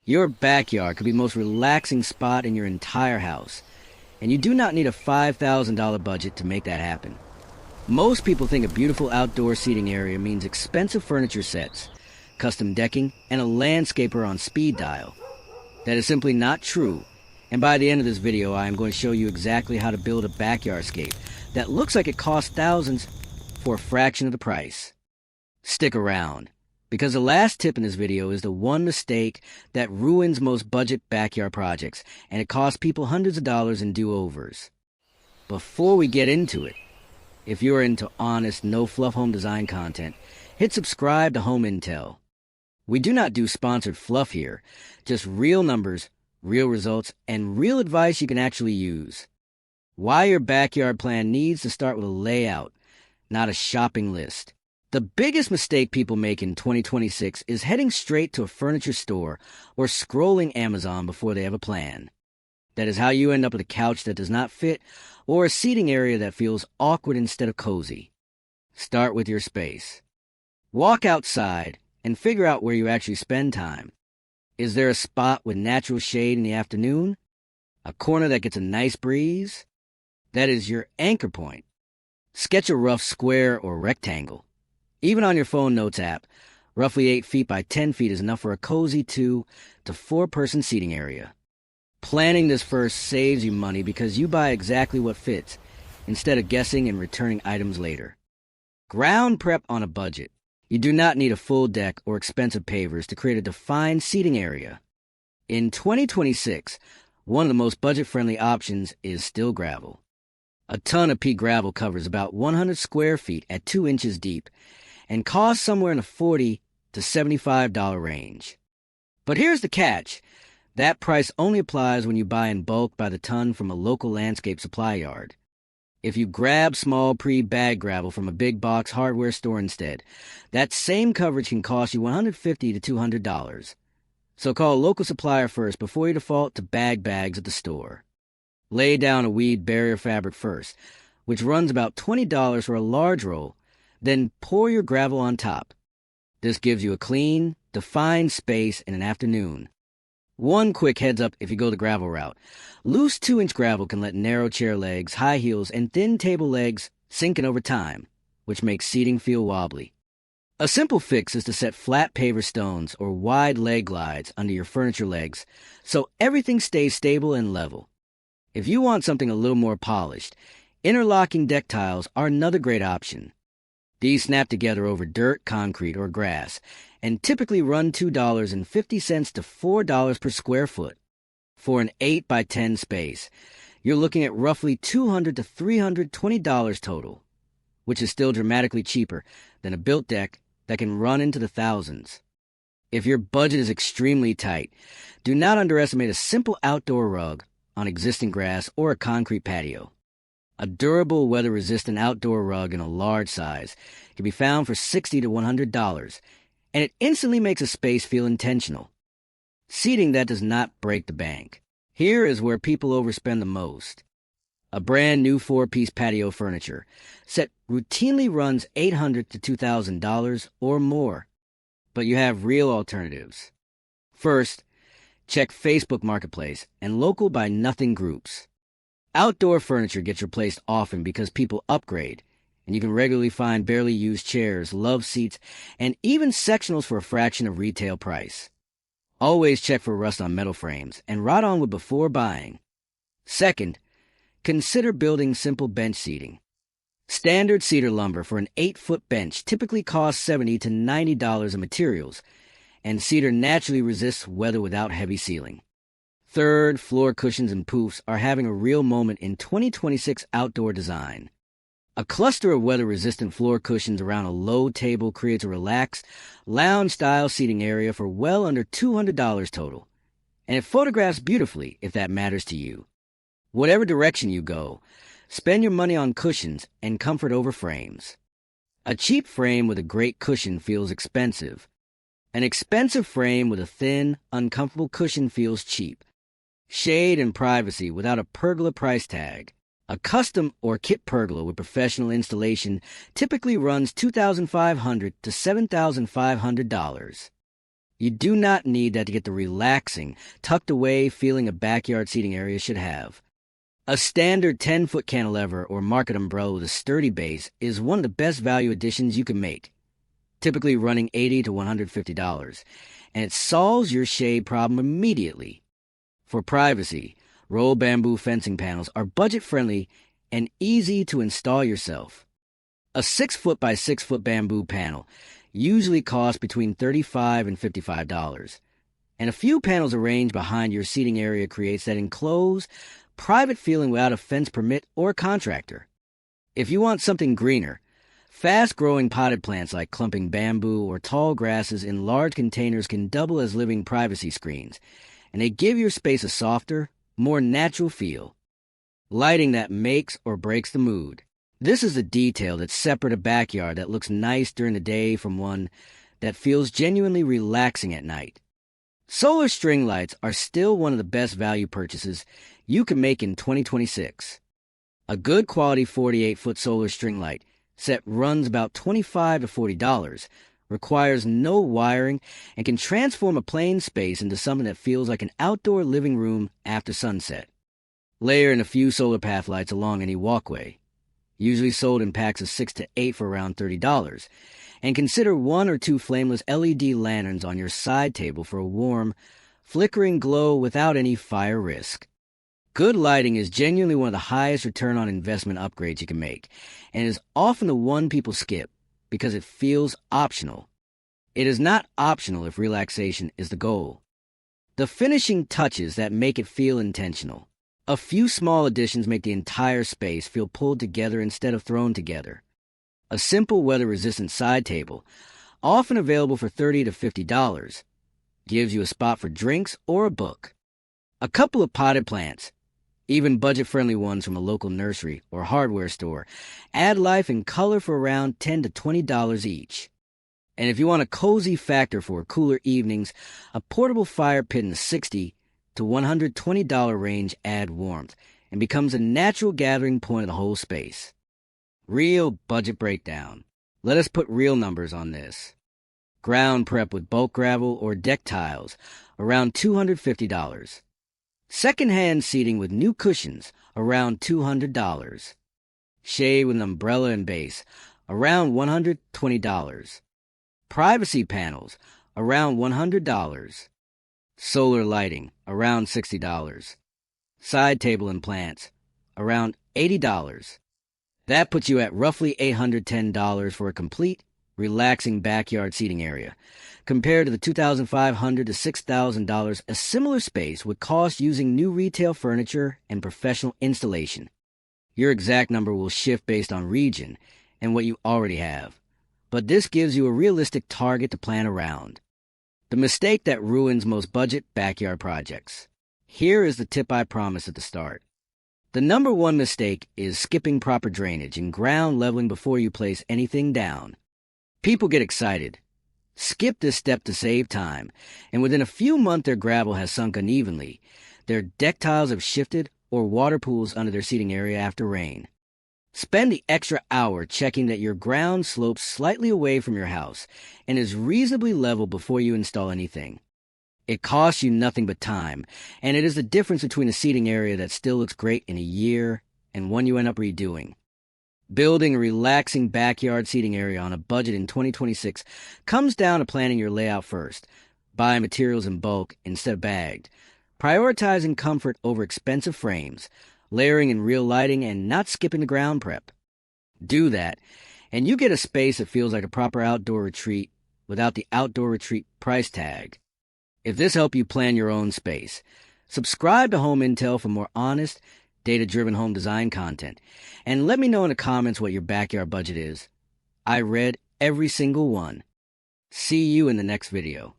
Your backyard could be the most relaxing spot in your entire house, and you do not need a $5,000 budget to make that happen. Most people think a beautiful outdoor seating area means expensive furniture sets, custom decking, and a landscaper on speed dial. That is simply not true, and by the end of this video I am going to show you exactly how to build a backyardscape that looks like it costs thousands for a fraction of the price. Stick around, because the last tip in this video is the one mistake that ruins most budget backyard projects, and it costs people hundreds of dollars in do-overs. Before we get into it, if you're into honest, no-fluff home design content, hit subscribe to Home Intel. We do not do sponsored fluff here, just real numbers, real results, and real advice you can actually use. Why your backyard plan needs to start with a layout, not a shopping list. The biggest mistake people make in 2026 is heading straight to a furniture store or scrolling Amazon before they have a plan. That is how you end up with a couch that does not fit or a seating area that feels awkward instead of cozy. Start with your space. Walk outside and figure out where you actually spend time. Is there a spot with natural shade in the afternoon? A corner that gets a nice breeze? That is your anchor point. Sketch a rough square or rectangle. Even on your phone notes app, roughly 8 feet by 10 feet is enough for a cozy 2 to 4-person seating area. Planning this first saves you money because you buy exactly what fits, instead of guessing and returning items later. Ground prep on a budget. You do not need a full deck or expensive pavers to create a defined seating area. In 2026, one of the most budget-friendly options is still gravel. A ton of pea gravel covers about 100 square feet at 2 inches deep and costs somewhere in the $40 to $75 range. But here's the catch. That price only applies when you buy in bulk by the ton from a local landscape supply yard. If you grab small pre-bagged gravel from a big box hardware store instead, that same coverage can cost you $150 to $200. So call a local supplier first before you default to bags at the store. Lay down a weed barrier fabric first, which runs about $20 for a large roll, then pour your gravel on top. This gives you a clean, defined space in an afternoon. One quick heads up if you go the gravel route. Loose 2-inch gravel can let narrow chair legs, high heels, and thin table legs sink in over time, which makes seating feel wobbly. A simple fix is to set flat paver stones or wide leg glides under your furniture legs so everything stays stable and level. If you want something a little more polished, interlocking deck tiles are another great option. These snap together over dirt, concrete, or grass, and typically run $2.50 to $4 per square foot. For an 8 by 10 space, you're looking at roughly $200 to $320 total, which is still dramatically cheaper than a built deck that can run into the thousands. If your budget is extremely tight, do not underestimate a simple outdoor rug on existing grass or a concrete patio. A durable, weather-resistant outdoor rug in a large size can be found for $60 to $100, and it instantly makes a space feel intentional. Seating that does not break the bank. Here is where people overspend the most. A brand new 4-piece patio furniture set routinely runs $800 to $2,000 or more, but you have real alternatives. First, check Facebook Marketplace and local buy nothing groups. Outdoor furniture gets replaced often because people upgrade, and you can regularly find barely used chairs, love seats, and even sectionals for a fraction of retail price. Always check for rust on metal frames and rot on wood before buying. Second, consider building simple bench seating. Standard cedar lumber for an 8-foot bench typically costs $70 to $90 in materials, and cedar naturally resists weather without heavy sealing. Third, floor cushions and poofs are having a real moment in 2026 outdoor design. A cluster of weather-resistant floor cushions around a low table creates a relaxed, lounge-style seating area for well under $200 total, and it photographs beautifully if that matters to you. Whatever direction you go, spend your money on cushions and comfort over frames. A cheap frame with a great cushion feels expensive. An expensive frame with a thin, uncomfortable cushion feels cheap. Shade and privacy without a pergola price tag. A custom or kit pergola with professional installation typically runs $2,500 to $7,500. You do not need that to get the relaxing, tucked away feeling a backyard seating area should have. A standard 10-foot cantilever or market umbrella with a sturdy base is one of the best value additions you can make, typically running $80 to $150, and it solves your shade problem immediately. For privacy, roll bamboo fencing panels are budget-friendly and easy to install yourself. A 6-foot by 6-foot bamboo panel usually costs between $35 and $55, and a few panels arranged behind your seating area creates that enclosed, private feeling without a fence permit or contractor. If you want something greener, fast-growing potted plants like clumping bamboo or tall grasses in large containers can double as living privacy screens, and they give your space a softer, more natural feel. Lighting that makes or breaks the mood. This is a detail that separates a backyard that looks nice during the day from one that feels genuinely relaxing at night. Solar string lights are still one of the best value purchases you can make in 2026. A good quality 48-foot solar string light set runs about $25 to $40, requires no wiring, and can transform a plain space into something that feels like an outdoor living room after sunset. Layer in a few solar path lights along any walkway, usually sold in packs of 6 to 8 for around $30, and consider 1 or 2 flameless LED lanterns on your side table for a warm, flickering glow without any fire risk. Good lighting is genuinely one of the highest return on investment upgrades you can make, and is often the one people skip because it feels optional. It is not optional if relaxation is the goal. The finishing touches that make it feel intentional. A few small additions make the entire space feel pulled together instead of thrown together. A simple weather-resistant side table, often available for $30 to $50, gives you a spot for drinks or a book. A couple of potted plants, even budget-friendly ones from a local nursery or hardware store, add life and color for around $10 to $20 each. And if you want a cozy factor for cooler evenings, a portable fire pit in the $60 to $120 range add warmth and becomes a natural gathering point of the whole space. Real budget breakdown. Let us put real numbers on this. Ground prep with bulk gravel or deck tiles, around $250. Second-hand seating with new cushions, around $200. Shade with an umbrella and base, around $120. Privacy panels, around $100. Solar lighting, around $60. Side table and plants, around $80. That puts you at roughly $810 for a complete, relaxing backyard seating area, compared to the $2,500 to $6,000 a similar space would cost using new retail furniture and professional installation. Your exact number will shift based on region and what you already have, but this gives you a realistic target to plan around. The mistake that ruins most budget backyard projects. Here is the tip I promised at the start. The number one mistake is skipping proper drainage and ground leveling before you place anything down. People get excited, skip this step to save time, and within a few months their gravel has sunk unevenly, their deck tiles have shifted, or water pools under their seating area after rain. Spend the extra hour checking that your ground slopes slightly away from your house and is reasonably level before you install anything. It costs you nothing but time, and it is the difference between a seating area that still looks great in a year and one you end up redoing. Building a relaxing backyard seating area on a budget in 2026 comes down to planning your layout first, buying materials in bulk instead of bagged, prioritizing comfort over expensive frames, layering in real lighting, and not skipping the ground prep. Do that, and you get a space that feels like a proper outdoor retreat without the outdoor retreat price tag. If this helped you plan your own space, subscribe to Home Intel for more honest, data-driven home design content, and let me know in the comments what your backyard budget is. I read every single one. See you in the next video.